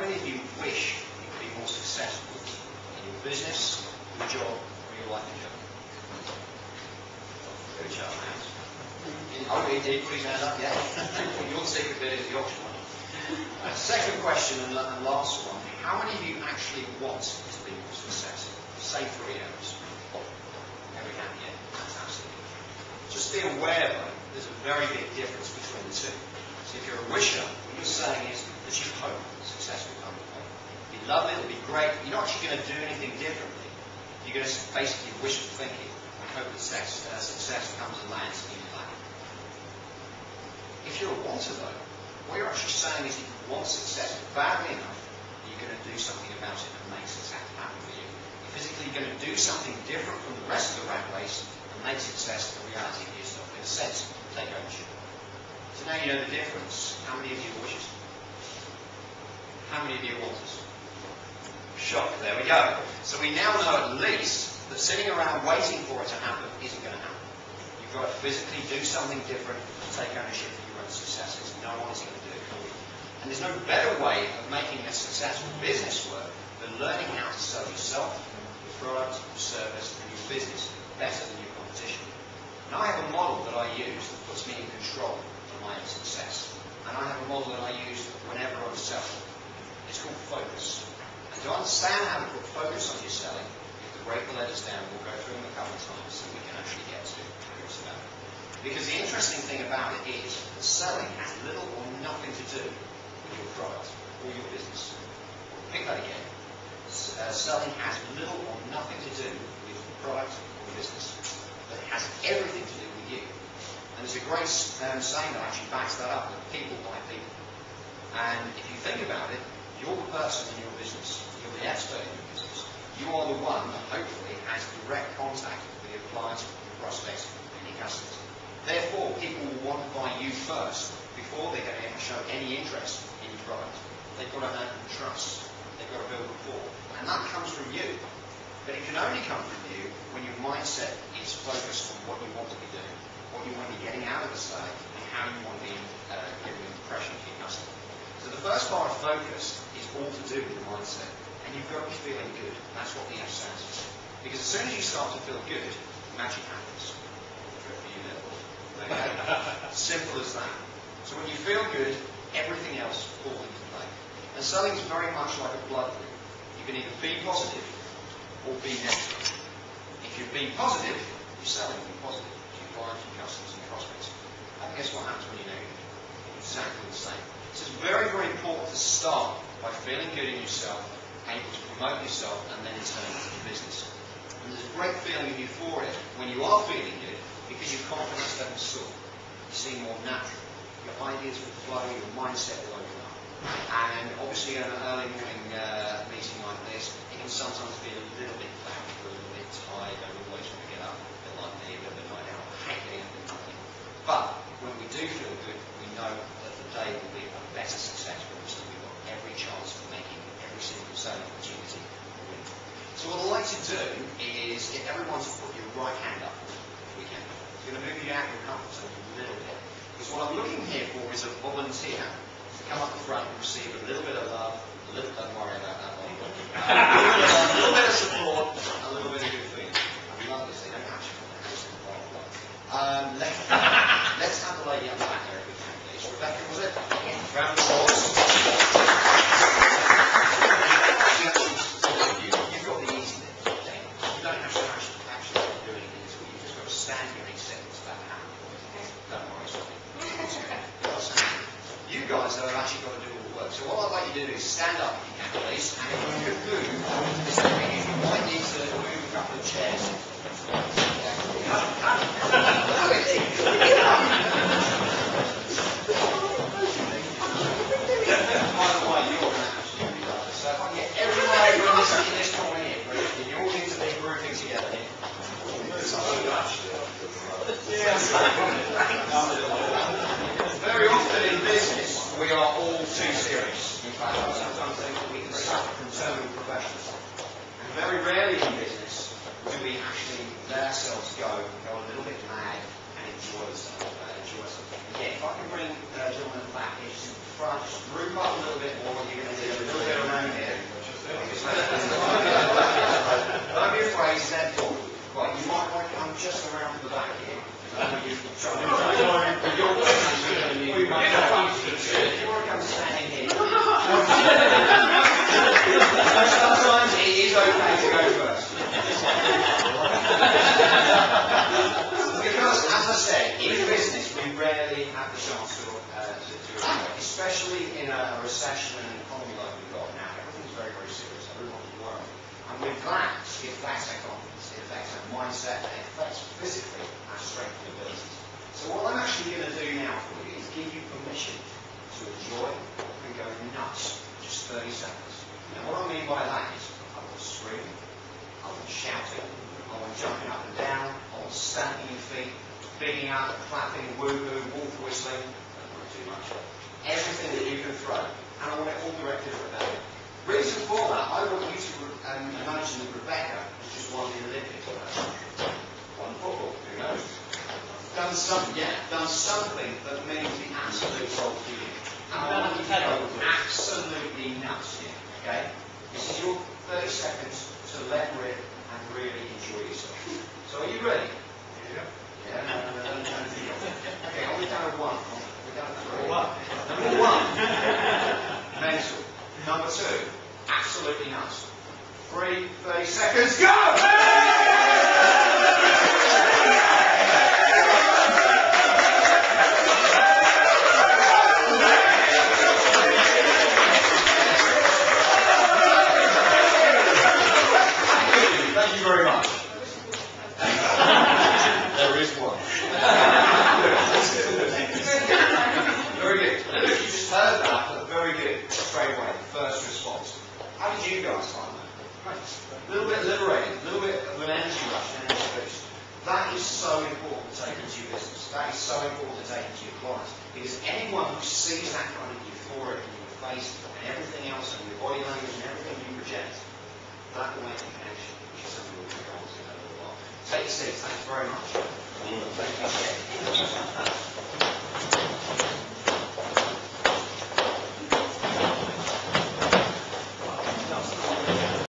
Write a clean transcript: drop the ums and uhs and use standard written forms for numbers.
many of you wish you could be more successful in your business, your job, or your life in general? Good job, man. Oh, he did put his hand up, yeah. Your secret bit is the option one. Second question and last one. How many of you actually want to be more successful? Say 3 areas. Every hand, yeah. That's absolutely. Just be aware, though, there's a very big difference between the two. So if you're a wisher, what you're saying is that you hope success will come your way. You love it, it'll be great. You're not actually going to do anything differently. You're going to basically wishful thinking and hope that success comes and lands in your lap. If you're a wanter, though, what you're actually saying is that you want success badly enough that you're going to do something about it and make success happen for you. You're physically going to do something different from the rest of the rat race and make success a reality for yourself. In a sense, take ownership. So now you know the difference. How many of you are wishers? How many of you are wanters? Shock, there we go. So we now know at least that sitting around waiting for it to happen isn't going to happen. You've got to physically do something different and take ownership of your own successes. No one is going to do it for you. And there's no better way of making a successful business work than learning how to sell yourself, your product, your service, and your business better than your competition. Now I have a model that I use that puts me in control of my own success. And I have a model that I use whenever I'm selling. It's called focus. And to understand how to put focus on your selling, you have to break the letters down. We'll go through them a couple of times so we can actually get to grips about it. Because the interesting thing about it is that selling has little or nothing to do with your product or your business. Pick that again. Selling has little or nothing to do with your product or business. But it has everything to do with you. And there's a great saying that actually backs that up, that people buy people. And if you think about it, you're the person in your business. You're the expert in your business. You are the one that hopefully has direct contact with your clients, your prospects, and your customers. Therefore, people will want to buy you first before they're going to ever show any interest in your product. They've got to earn trust. They've got to build rapport. And that comes from you. But it can only come from you when your mindset is focused on what you want to be doing, what you want to be getting out of the sale, and how you want to be giving an impression to your customer. So the first part of focus is all to do with the mindset. And you've got to be feeling good. That's what the F stands for. Because as soon as you start to feel good, magic happens. Good for you, therefore. Simple as that. So when you feel good, everything else falls into play. And selling is very much like a blood group. You can either be positive or be negative. If you're being positive, you're selling being positive to your clients, your customers, and prospects. And guess what happens when you're negative? Exactly the same. So it's very, very important to start by feeling good in yourself, able to promote yourself, and then in turn your business. And there's a great feeling of euphoria when you are feeling good because your confidence level soar. You seem more natural. Your ideas will flow, your mindset will open up. And obviously in an early morning meeting like this, it can sometimes be a little bit cloudy, a little bit tired, don't always want to get up, a bit like me, a bit of a night out. I hate getting up in the morning. But when we do feel good, we know that the day will be a better success for us, and we've got every chance of making every single selling opportunity a win. So what I'd like to do is get everyone to put your right hand up if we can. It's going to move you out of your comfort zone a little bit. Because what I'm looking here for is a volunteer to come up the front and receive a little bit of love, don't worry about that one. A little bit of support, a little bit of good feeling. I love this, they don't actually want to have some let's have the lady up the back there if we can, please. Rebecca, was it? Round of applause. You've got the easy bit. Okay? You don't have to actually do anything at all. You've just got to stand here and accept what's about to happen. Don't worry, sorry. You guys have actually got to do all the work. So what I'd like you to do is stand up if you can, please. And if you could move, you might need to move a couple of chairs. Very often in business, we are all too serious. In fact, I sometimes think that we can suffer from terminal professionals. And very rarely in business do we actually let ourselves affects our confidence, it affects our mindset, and it affects physically our strength and abilities. So what I'm actually going to do now for you is give you permission to enjoy and go nuts for just 30 seconds. Now what I mean by that is I want screaming, I want shouting, I want jumping up and down, I want stamping your feet, bigging up, clapping, woo-hoo, wolf whistling, don't worry too much. Everything that you can throw, and I want it all directed at Rebecca. Reason for that, I want you to imagine that Rebecca has just won the Olympics. Won football, who knows? Done something that means the absolute world to you. And I want you to go absolutely nuts here, okay? This is your 30 seconds to let rip and really enjoy yourself. So are you ready? Yeah, no. Okay, I'll be down at 1. We're down at 3. Number 1, mental. Number 2, absolutely nuts. 3, 30 seconds, go! Thank you very much. There is one. Very good. I don't know if you just heard that, but very good. Straight away, first response. How did you guys find that? Great. A little bit liberating, a little bit of an energy rush, an energy boost. That is so important to take into your business. That is so important to take into your clients. Because anyone who sees that kind of euphoria in your face and everything else and your body language and everything you project, that will make a connection, which is something we'll go on to in a little while. Take your seats. Thanks very much. Thank you.